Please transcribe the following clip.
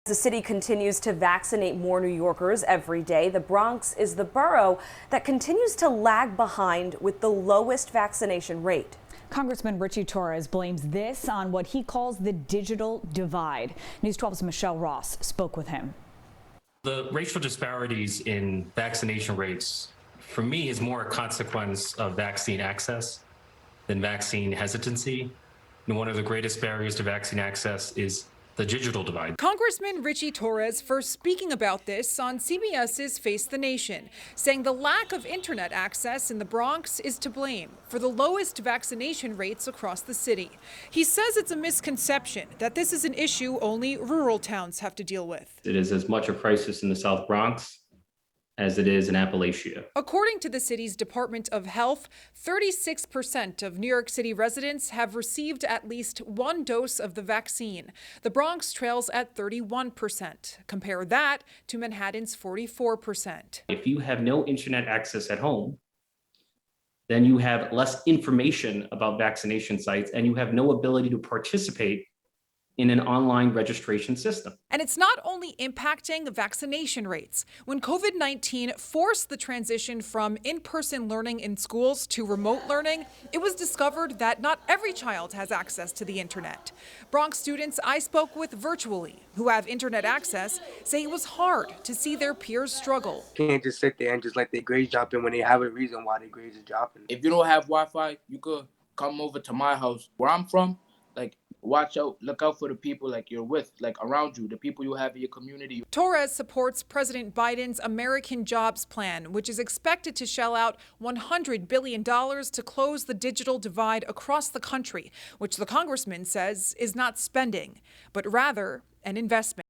The city continues to vaccinate more New Yorkers every day. The Bronx is the borough that continues to lag behind with the lowest vaccination rate. Congressman Ritchie Torres blames this on what he calls the digital divide. News 12's Michelle Ross spoke with him. The racial disparities in vaccination rates, for me, is more a consequence of vaccine access than vaccine hesitancy. And one of the greatest barriers to vaccine access is the digital divide. Congressman Ritchie Torres first speaking about this on CBS's Face the Nation, saying the lack of internet access in the Bronx is to blame for the lowest vaccination rates across the city. He says it's a misconception that this is an issue only rural towns have to deal with. It is as much a crisis in the South Bronx as it is in Appalachia. According to the city's Department of Health, 36% of New York City residents have received at least one dose of the vaccine. The Bronx trails at 31%. Compare that to Manhattan's 44%. If you have no internet access at home, then you have less information about vaccination sites and you have no ability to participate in an online registration system. And it's not only impacting vaccination rates. When COVID-19 forced the transition from in-person learning in schools to remote learning, it was discovered that not every child has access to the internet. Bronx students I spoke with virtually who have internet access say it was hard to see their peers struggle. Can't just sit there and just let their grades drop in when they have a reason why their grades are dropping. If you don't have Wi-Fi, you could come over to my house. Where I'm from, watch out, look out for the people you're with, around you, the people you have in your community. Torres supports President Biden's American Jobs Plan, which is expected to shell out $100 billion to close the digital divide across the country, which the congressman says is not spending, but rather an investment.